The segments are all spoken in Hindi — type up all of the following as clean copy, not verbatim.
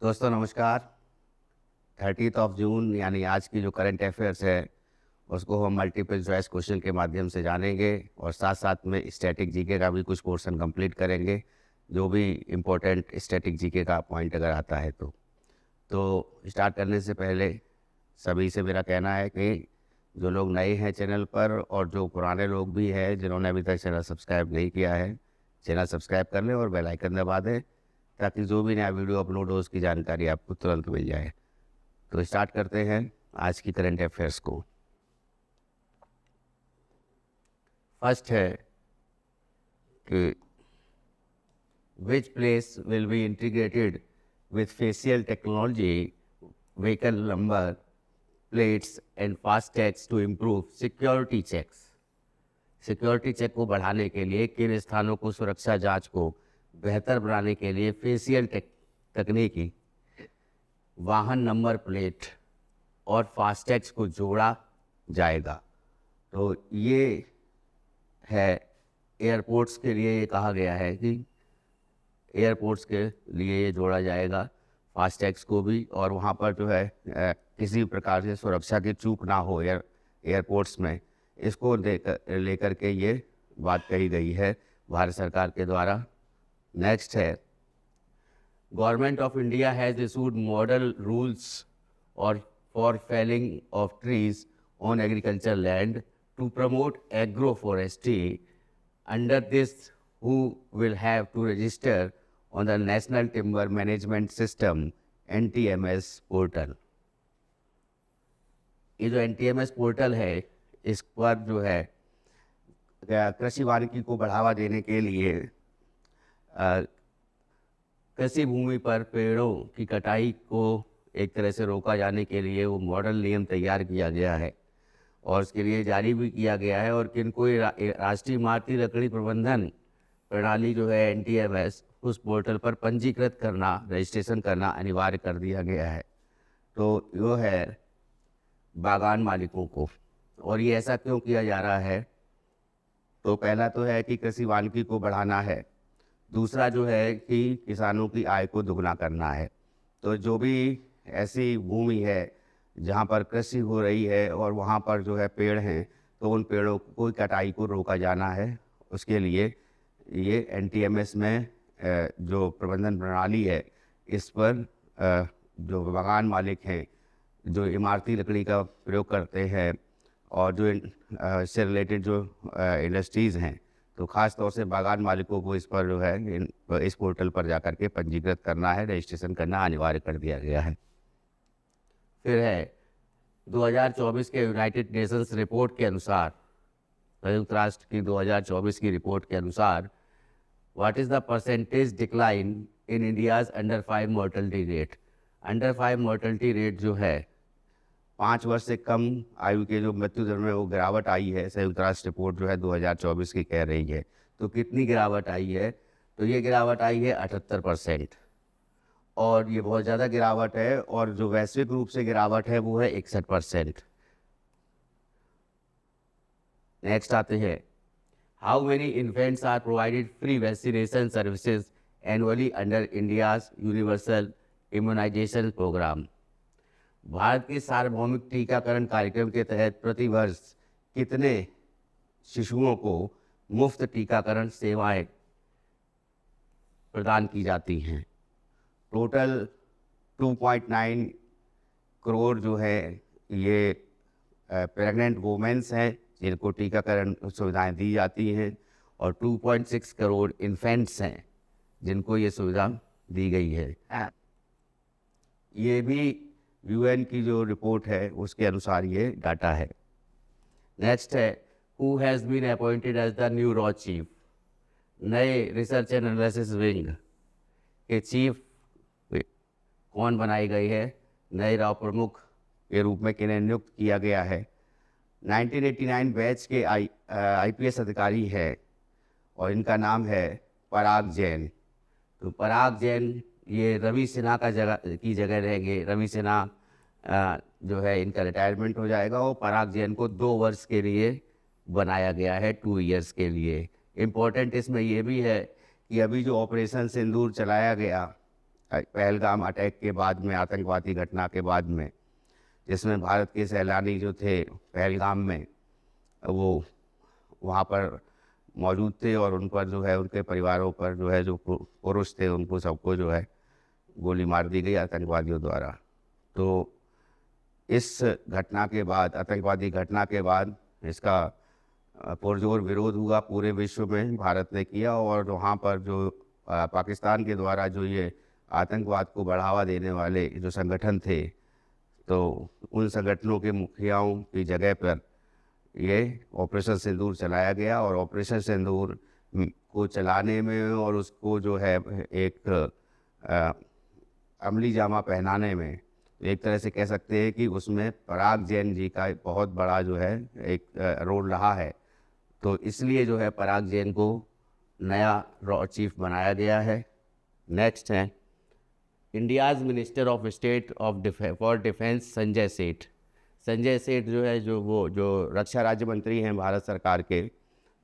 दोस्तों नमस्कार। 30 जून यानी आज की जो करंट अफेयर्स है उसको हम मल्टीपल चॉइस क्वेश्चन के माध्यम से जानेंगे और साथ साथ में स्टैटिक जीके का भी कुछ पोर्शन कंप्लीट करेंगे। जो भी इम्पोर्टेंट स्टैटिक जीके का पॉइंट अगर आता है तो स्टार्ट करने से पहले सभी से मेरा कहना है कि जो लोग नए हैं चैनल पर और जो पुराने लोग भी हैं जिन्होंने अभी तक चैनल सब्सक्राइब नहीं किया है, चैनल सब्सक्राइब कर लें और बेल आइकन दबा दें ताकि जो भी नया वीडियो अपलोड हो उसकी जानकारी आपको तुरंत मिल जाए। तो स्टार्ट करते हैं आज की करंट अफेयर्स को। फर्स्ट है कि which place will be integrated with facial technology vehicle number plates and FASTags to improve security checks. Security check को बढ़ाने के लिए किन स्थानों को सुरक्षा जांच को बेहतर बनाने के लिए फेशियल तकनीकी वाहन नंबर प्लेट और फास्टैग्स को जोड़ा जाएगा। तो ये है एयरपोर्ट्स के लिए, ये कहा गया है कि एयरपोर्ट्स के लिए ये जोड़ा जाएगा फास्टैग्स को भी, और वहाँ पर जो है किसी प्रकार से सुरक्षा की चूक ना हो एयरपोर्ट्स में, इसको लेकर के ये बात कही गई है भारत सरकार के द्वारा। नेक्स्ट है government of India has issued model rules और for felling of trees on agriculture land to promote agro forestry. Under this who will have to register on the National Timber Management System NTMS portal. ये जो NTMS पोर्टल है इस पर जो है कृषि वानिकी को बढ़ावा देने के लिए कृषि भूमि पर पेड़ों की कटाई को एक तरह से रोका जाने के लिए वो मॉडल नियम तैयार किया गया है और उसके लिए जारी भी किया गया है। और किनको राष्ट्रीय इमारती लकड़ी प्रबंधन प्रणाली जो है NTMS उस पोर्टल पर पंजीकृत करना, रजिस्ट्रेशन करना अनिवार्य कर दिया गया है। तो वो है बागान मालिकों को। और ये ऐसा क्यों किया जा रहा है? तो पहला तो है कि कृषि वानिकी को बढ़ाना है, दूसरा जो है कि किसानों की आय को दुगना करना है। तो जो भी ऐसी भूमि है जहाँ पर कृषि हो रही है और वहाँ पर जो है पेड़ हैं, तो उन पेड़ों को कटाई को रोका जाना है। उसके लिए ये NTMS में जो प्रबंधन प्रणाली है इस पर जो बागान मालिक हैं, जो इमारती लकड़ी का प्रयोग करते हैं और जो इससे रिलेटेड जो इंडस्ट्रीज़ हैं, तो ख़ास तौर से बागान मालिकों को इस पर जो है इस पोर्टल पर जाकर के पंजीकृत करना है, रजिस्ट्रेशन करना अनिवार्य कर दिया गया है। फिर है 2024 के यूनाइटेड नेशंस रिपोर्ट के अनुसार, संयुक्त राष्ट्र की 2024 की रिपोर्ट के अनुसार, what is the percentage decline in India's under 5 mortality rate. Under 5 mortality rate जो है 5 वर्ष से कम आयु के जो मृत्यु दर में वो गिरावट आई है, संयुक्त राष्ट्र रिपोर्ट जो है 2024 की कह रही है। तो कितनी गिरावट आई है? तो ये गिरावट आई है 78%, और ये बहुत ज़्यादा गिरावट है। और जो वैश्विक रूप से गिरावट है वो है 61%। नेक्स्ट आते हैं, how many infants are provided free vaccination services annually under India's universal immunization programme. Bharat के सार्वभौमिक टीकाकरण कार्यक्रम के तहत प्रतिवर्ष कितने शिशुओं को मुफ्त टीकाकरण सेवाएं प्रदान की जाती हैं? टोटल 2.9 करोड़ जो है ये प्रेग्नेंट वुमेन्स हैं जिनको टीकाकरण सुविधाएं दी जाती हैं, और 2.6 करोड़ इन्फेंट्स हैं जिनको ये सुविधा दी गई है। ये भी UN की जो रिपोर्ट है उसके अनुसार ये डाटा है। नेक्स्ट है, who has been appointed as the new रॉ चीफ। नए रिसर्च एंड एनालिसिस विंग के चीफ कौन बनाई गई है? नए रॉ प्रमुख के रूप में किन्हें नियुक्त किया गया है? 1989 बैच के IPS अधिकारी है और इनका नाम है पराग जैन। तो पराग जैन ये रवि सिन्हा की जगह रहेंगे। रवि सिन्हा जो है इनका रिटायरमेंट हो जाएगा और पराग जैन को 2 वर्ष के लिए बनाया गया है, 2 ईयर्स के लिए। इम्पोर्टेंट इसमें यह भी है कि अभी जो ऑपरेशन सिंदूर चलाया गया पहलगाम अटैक के बाद में, आतंकवादी घटना के बाद में, जिसमें भारत के सैलानी जो थे पहलगाम में, वो वहाँ पर मौजूद थे और उन पर जो है, उनके परिवारों पर जो है, जो पुरुष थे उनको सबको जो है गोली मार दी गई आतंकवादियों द्वारा। तो इस घटना के बाद, आतंकवादी घटना के बाद, इसका पुरजोर विरोध हुआ पूरे विश्व में, भारत ने किया। और वहाँ पर जो पाकिस्तान के द्वारा जो ये आतंकवाद को बढ़ावा देने वाले जो संगठन थे, तो उन संगठनों के मुखियाओं की जगह पर ये ऑपरेशन सिंदूर चलाया गया। और ऑपरेशन सिंदूर को चलाने में और उसको जो है एक अमली जामा पहनाने में, एक तरह से कह सकते हैं कि उसमें पराग जैन जी का बहुत बड़ा जो है एक रोल रहा है। तो इसलिए जो है पराग जैन को नया रॉ चीफ बनाया गया है। नेक्स्ट है India's minister of state of for defence Sanjay Seth. Sanjay Seth जो है, जो रक्षा राज्य मंत्री हैं भारत सरकार के,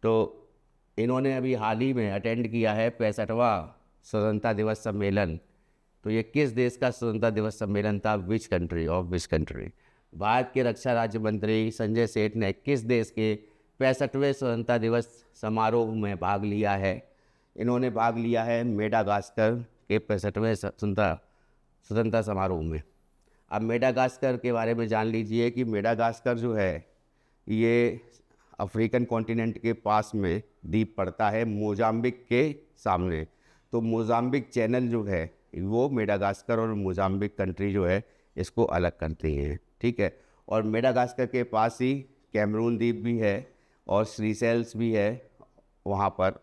तो इन्होंने अभी हाल ही में अटेंड किया है 65वां स्वतंत्रता दिवस सम्मेलन। तो ये किस देश का स्वतंत्रता दिवस सम्मेलन था? Which country? भारत के रक्षा राज्य मंत्री संजय सेठ ने किस देश के 65वें स्वतंत्रता दिवस समारोह में भाग लिया है? इन्होंने भाग लिया है मेडागास्कर के 65वें स्वतंत्रता समारोह में। अब मेडागास्कर के बारे में जान लीजिए कि मेडागास्कर जो है ये अफ्रीकन कॉन्टिनेंट के पास में द्वीप पड़ता है, मोजाम्बिक के सामने। तो मोजाम्बिक चैनल जो है वो मेडागास्कर और मोजाम्बिक कंट्री जो है इसको अलग करती हैं, ठीक है। और मेडागास्कर के पास ही कैमरून द्वीप भी है और सीशेल्स भी है वहाँ पर।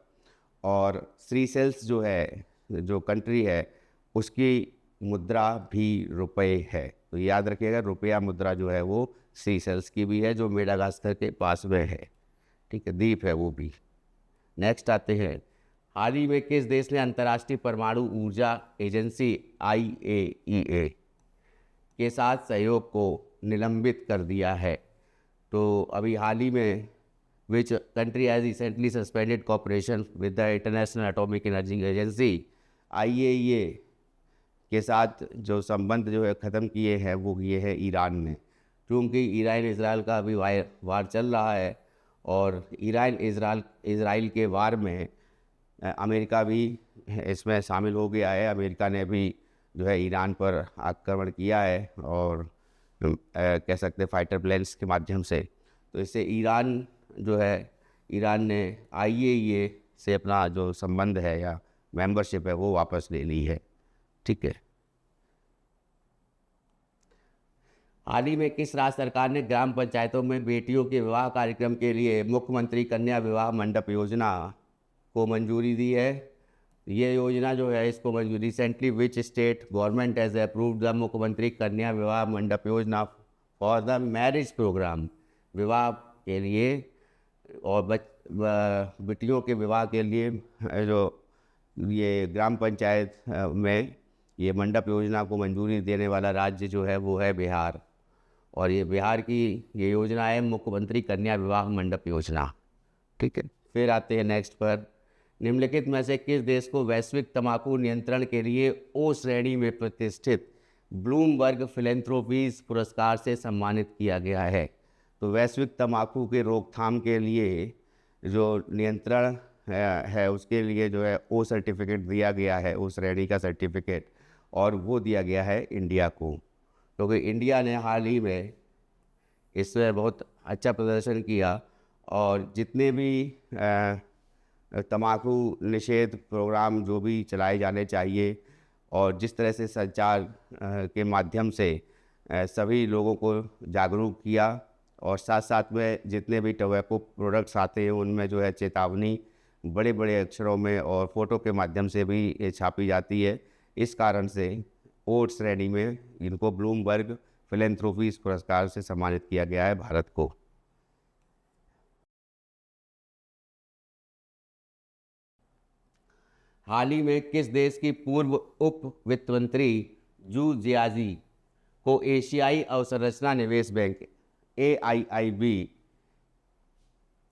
और सीशेल्स जो है, जो कंट्री है, उसकी मुद्रा भी रुपए है। तो याद रखिएगा, रुपया मुद्रा जो है वो सीशेल्स की भी है, जो मेडागास्कर के पास में है, ठीक है, द्वीप है वो भी। नेक्स्ट आते हैं, हाल ही में किस देश ने अंतर्राष्ट्रीय परमाणु ऊर्जा एजेंसी IAEA के साथ सहयोग को निलंबित कर दिया है? तो अभी हाल ही में विच country has recently suspended cooperation with the international atomic energy agency IAEA के साथ जो संबंध जो है ख़त्म किए हैं, वो ये है ईरान ने। क्योंकि ईरान इजराइल का अभी वार चल रहा है और ईरान इजराइल के वार में अमेरिका भी इसमें शामिल हो गया है। अमेरिका ने भी जो है ईरान पर आक्रमण किया है और कह सकते हैं फाइटर प्लेन्स के माध्यम से। तो इससे ईरान ने IAEA से अपना जो संबंध है या मेंबरशिप है वो वापस ले ली है, ठीक है। हाल ही में किस राज्य सरकार ने ग्राम पंचायतों में बेटियों के विवाह कार्यक्रम के लिए मुख्यमंत्री कन्या विवाह मंडप योजना को मंजूरी दी है? ये योजना जो है, इसको मंजूरी recently which state government has approved the मुख्यमंत्री कन्या विवाह मंडप योजना फॉर द मैरिज प्रोग्राम। विवाह के लिए और बेटियों के विवाह के लिए जो ये ग्राम पंचायत में ये मंडप योजना को मंजूरी देने वाला राज्य जो है वो है बिहार। और ये बिहार की ये योजना है मुख्यमंत्री कन्या विवाह मंडप योजना, ठीक है। फिर आते हैं नेक्स्ट पर, निम्नलिखित में से किस देश को वैश्विक तंबाकू नियंत्रण के लिए ओ श्रेणी में प्रतिष्ठित ब्लूमबर्ग फिलेंथ्रोपीज पुरस्कार से सम्मानित किया गया है? तो वैश्विक तंबाकू के रोकथाम के लिए जो नियंत्रण है उसके लिए जो है ओ सर्टिफिकेट दिया गया है, ओ श्रेणी का सर्टिफिकेट, और वो दिया गया है इंडिया को। क्योंकि इंडिया ने हाल ही में इसमें बहुत अच्छा प्रदर्शन किया और जितने भी तंबाकू निषेध प्रोग्राम जो भी चलाए जाने चाहिए और जिस तरह से संचार के माध्यम से सभी लोगों को जागरूक किया, और साथ साथ में जितने भी टोबैको प्रोडक्ट्स आते हैं उनमें जो है चेतावनी बड़े बड़े अक्षरों में और फोटो के माध्यम से भी ये छापी जाती है। इस कारण से ओ श्रेणी में इनको ब्लूमबर्ग फिलेंथ्रोपीज पुरस्कार से सम्मानित किया गया है भारत को। हाल ही में किस देश की पूर्व उप वित्त मंत्री जू जियाजी को एशियाई अवसंरचना निवेश बैंक AIIB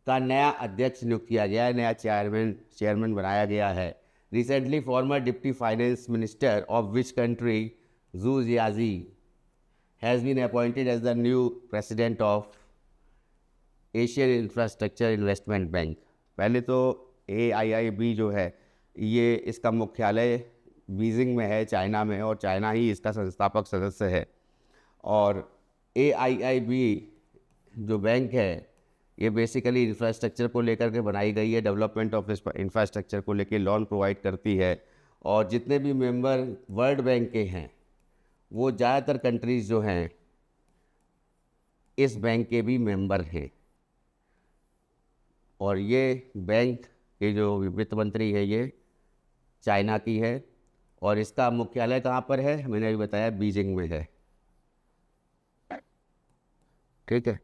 का नया अध्यक्ष नियुक्त किया गया है, नया चेयरमैन बनाया गया है? Recently, former Deputy Finance Minister of which country, Zhu Jiazi, has been appointed as the new president of Asian infrastructure investment bank. पहले तो AIIB जो है ये इसका मुख्यालय बीजिंग में है, चाइना में, और चाइना ही इसका संस्थापक सदस्य है। और AIIB जो बैंक है ये बेसिकली इंफ्रास्ट्रक्चर को लेकर के बनाई गई है, डेवलपमेंट ऑफ इंफ्रास्ट्रक्चर को लेकर लोन प्रोवाइड करती है। और जितने भी मेंबर वर्ल्ड बैंक के हैं वो ज़्यादातर कंट्रीज़ जो हैं इस बैंक के भी मेंबर हैं। और ये बैंक के जो वित्त मंत्री है ये चाइना की है, और इसका मुख्यालय कहाँ पर है मैंने अभी बताया, बीजिंग में है। ठीक है,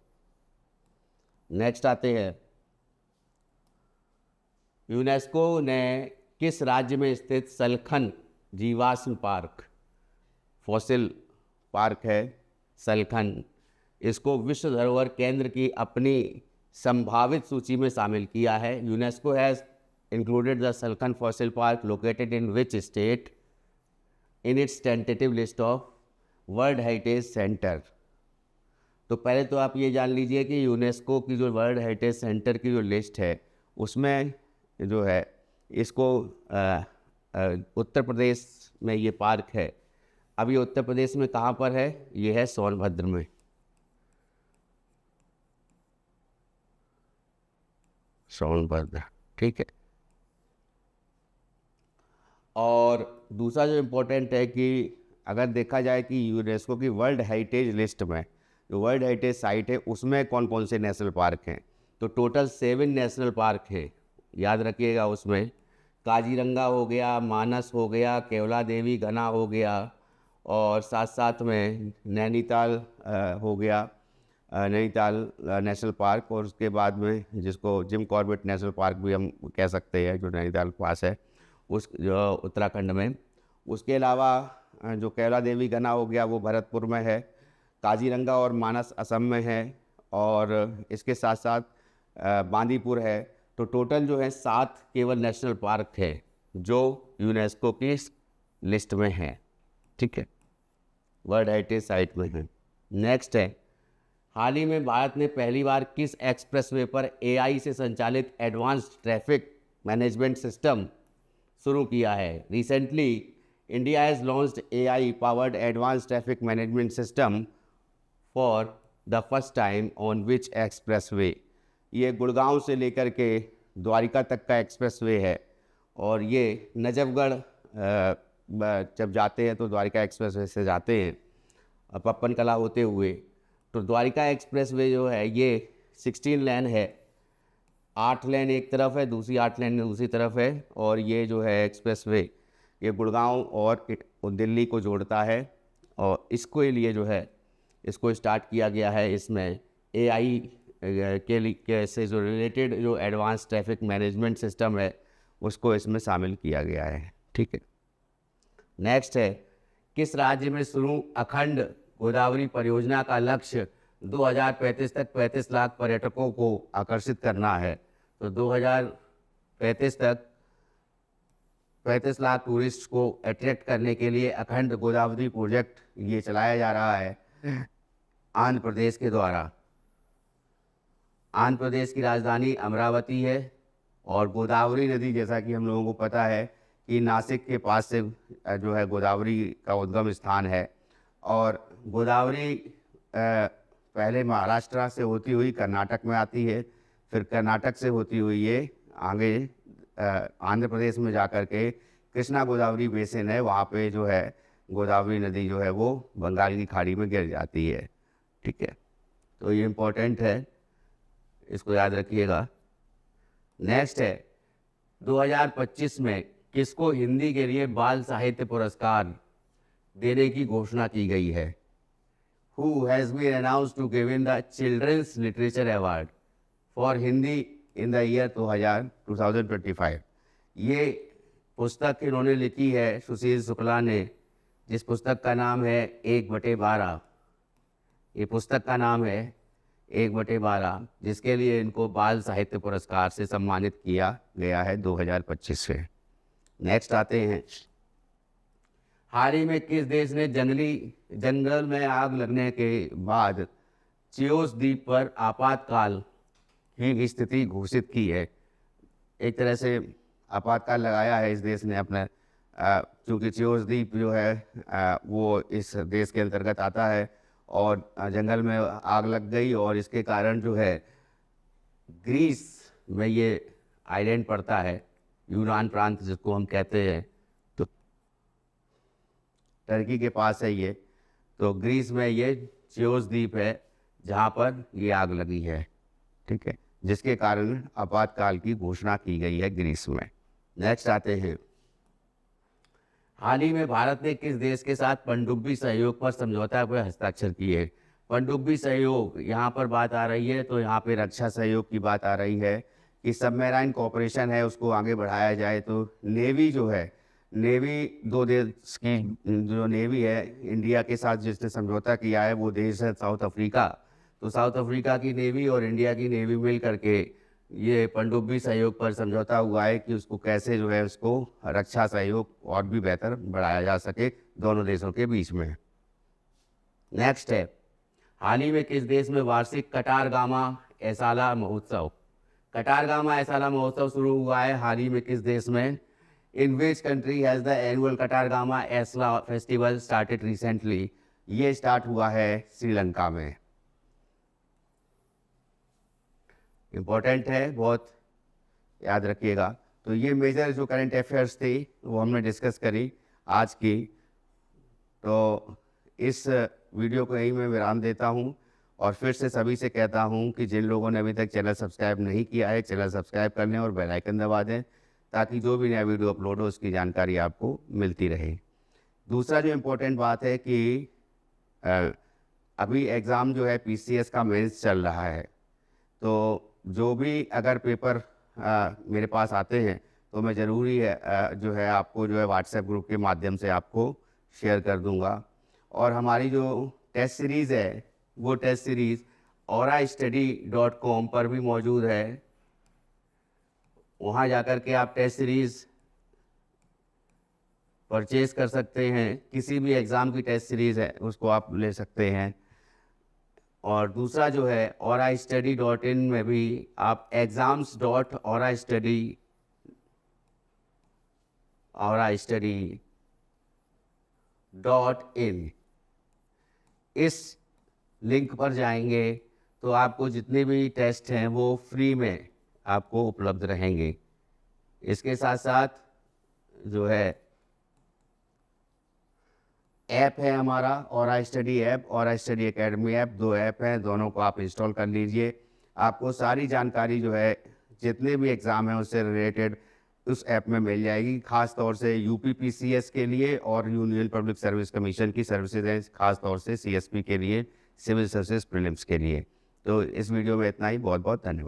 नेक्स्ट आते हैं, यूनेस्को ने किस राज्य में स्थित सलखन जीवाश्म पार्क, फॉसिल पार्क है सलखन, इसको विश्व धरोहर केंद्र की अपनी संभावित सूची में शामिल किया है। UNESCO has included the Salkhan fossil park located in which state in its tentative list of world heritage centre. तो पहले तो आप ये जान लीजिए कि यूनेस्को की जो वर्ल्ड हेरिटेज सेंटर की जो लिस्ट है उसमें जो है इसको उत्तर प्रदेश में ये पार्क है। अब ये उत्तर प्रदेश में कहाँ पर है, ये है सोनभद्र में। सोनभद्र, ठीक है। और दूसरा जो इम्पोर्टेंट है कि अगर देखा जाए कि यूनेस्को की वर्ल्ड हेरिटेज लिस्ट में जो वर्ल्ड हेरिटेज साइट है उसमें कौन कौन से नेशनल पार्क हैं, तो टोटल 7 नेशनल पार्क हैं, याद रखिएगा। उसमें काजीरंगा हो गया, मानस हो गया, केवला देवी घना हो गया, और साथ साथ में नैनीताल हो गया, नैनीताल नेशनल पार्क, और उसके बाद में जिसको जिम कॉर्बेट नेशनल पार्क भी हम कह सकते हैं जो नैनीताल पास है उस जो उत्तराखंड में। उसके अलावा जो केवला देवी घना हो गया वो भरतपुर में है, काजीरंगा और मानस असम में है, और इसके साथ साथ बांदीपुर है। तो टोटल जो है 7 केवल नेशनल पार्क है जो यूनेस्को की लिस्ट में है, ठीक है, वर्ल्ड हेरिटेज साइट में है। नेक्स्ट है, हाल ही में भारत ने पहली बार किस एक्सप्रेसवे पर AI से संचालित एडवांस्ड ट्रैफिक मैनेजमेंट सिस्टम शुरू किया है। Recently India has launched AI powered advanced traffic management system for the first time on which expressway. ये गुड़गांव से लेकर के द्वारिका तक का एक्सप्रेसवे है, और ये नजफगढ़ जब जाते हैं तो द्वारिका एक्सप्रेसवे से जाते हैं पप्पन कला होते हुए। तो द्वारिका एक्सप्रेसवे जो है ये 16 लेन है, 8 लेन एक तरफ है, दूसरी 8 लेन दूसरी तरफ है, और ये जो है एक्सप्रेसवे ये गुड़गांव और दिल्ली को जोड़ता है। और इसको लिए जो है इसको स्टार्ट किया गया है, इसमें AI के से जो रिलेटेड जो एडवांस ट्रैफिक मैनेजमेंट सिस्टम है उसको इसमें शामिल किया गया है, ठीक है। नेक्स्ट है, किस राज्य में शुरू अखंड गोदावरी परियोजना का लक्ष्य 2035 तक 35 लाख पर्यटकों को आकर्षित करना है। तो 2035 तक 35 लाख टूरिस्ट को अट्रैक्ट करने के लिए अखंड गोदावरी प्रोजेक्ट ये चलाया जा रहा है आंध्र प्रदेश के द्वारा। आंध्र प्रदेश की राजधानी अमरावती है, और गोदावरी नदी जैसा कि हम लोगों को पता है कि नासिक के पास से जो है गोदावरी का उद्गम स्थान है। और गोदावरी पहले महाराष्ट्र से होती हुई कर्नाटक में आती है, फिर कर्नाटक से होती हुई ये आगे आंध्र प्रदेश में जाकर के कृष्णा गोदावरी बेसिन है, वहाँ पे जो है गोदावरी नदी जो है वो बंगाल की खाड़ी में गिर जाती है, ठीक है। तो ये इम्पोर्टेंट है, इसको याद रखिएगा। नेक्स्ट है, 2025 में किसको हिंदी के लिए बाल साहित्य पुरस्कार देने की घोषणा की गई है। Who has been announced to given the Children's Literature Award for Hindi in the year 2025। ये पुस्तक इन्होंने लिखी है सुशील शुक्ला ने, जिस पुस्तक का नाम है 1/12। ये पुस्तक का नाम है 1/12, जिसके लिए इनको बाल साहित्य पुरस्कार से सम्मानित किया गया है 2025 से, नेक्स्ट आते हैं, हाल ही में किस देश ने जंगल में आग लगने के बाद चियोस द्वीप पर आपातकाल की स्थिति घोषित की है। एक तरह से आपातकाल लगाया है इस देश ने अपने, क्योंकि चियोस द्वीप जो है वो इस देश के अंतर्गत आता है और जंगल में आग लग गई और इसके कारण जो है ग्रीस में ये आइलैंड पड़ता है, यूनान प्रांत जिसको हम कहते हैं, तो टर्की के पास है ये। तो ग्रीस में ये चियोस द्वीप है जहाँ पर ये आग लगी है, ठीक है, जिसके कारण आपातकाल की घोषणा की गई है ग्रीस में। नेक्स्ट आते हैं, हाल ही में भारत ने किस देश के साथ पनडुब्बी सहयोग पर समझौता पर हस्ताक्षर किए? पनडुब्बी सहयोग यहाँ पर बात आ रही है, तो यहाँ पे रक्षा सहयोग की बात आ रही है कि सबमरीन कोऑपरेशन है उसको आगे बढ़ाया जाए। तो नेवी जो है, नेवी दो देश की जो नेवी है इंडिया के साथ जिसने समझौता किया है वो देश है साउथ अफ्रीका। तो साउथ अफ्रीका की नेवी और इंडिया की नेवी मिल करके ये पनडुब्बी सहयोग पर समझौता हुआ है कि उसको कैसे जो है उसको रक्षा सहयोग और भी बेहतर बढ़ाया जा सके दोनों देशों के बीच में। नेक्स्ट है, हाल ही में किस देश में वार्षिक कटारगामा एसाला महोत्सव शुरू हुआ है? हाल ही में किस देश में? In which country has the annual Kataragama Esala festival started recently? ये स्टार्ट हुआ है श्रीलंका में। इम्पोर्टेंट है, बहुत याद रखिएगा। तो ये मेजर जो करंट अफेयर्स थी वो हमने डिस्कस करी आज की। तो इस वीडियो को यहीं मैं विराम देता हूँ और फिर से सभी से कहता हूँ कि जिन लोगों ने अभी तक चैनल सब्सक्राइब नहीं किया है चैनल सब्सक्राइब कर लें और बेल आइकन दबा दें ताकि जो भी नया वीडियो अपलोड हो उसकी जानकारी आपको मिलती रहे। दूसरा जो इम्पोर्टेंट बात है कि अभी एग्ज़ाम जो है PCS का मेंस चल रहा है, तो जो भी अगर पेपर मेरे पास आते हैं तो मैं ज़रूरी है जो है आपको जो है व्हाट्सएप ग्रुप के माध्यम से आपको शेयर कर दूंगा। और हमारी जो टेस्ट सीरीज़ है वो टेस्ट सीरीज़ aurastudy.com पर भी मौजूद है। वहाँ जाकर के आप टेस्ट सीरीज़ परचेज़ कर सकते हैं, किसी भी एग्ज़ाम की टेस्ट सीरीज़ है उसको आप ले सकते हैं। और दूसरा जो है aurastudy.in में भी आप aurastudy.in इस लिंक पर जाएंगे तो आपको जितने भी टेस्ट हैं वो फ्री में आपको उपलब्ध रहेंगे। इसके साथ साथ जो है ऐप है हमारा aurastudy app, aurastudy academy app, दो ऐप हैं, दोनों को आप इंस्टॉल कर लीजिए। आपको सारी जानकारी जो है जितने भी एग्ज़ाम हैं उससे रिलेटेड उस ऐप में मिल जाएगी। ख़ास तौर से यूपी PCS के लिए और यूनियन पब्लिक सर्विस कमीशन की सर्विसेज हैं, ख़ास तौर से CSP के लिए, सिविल सर्विसेज प्रीलिम्स के लिए। तो इस वीडियो में इतना ही, बहुत बहुत धन्यवाद।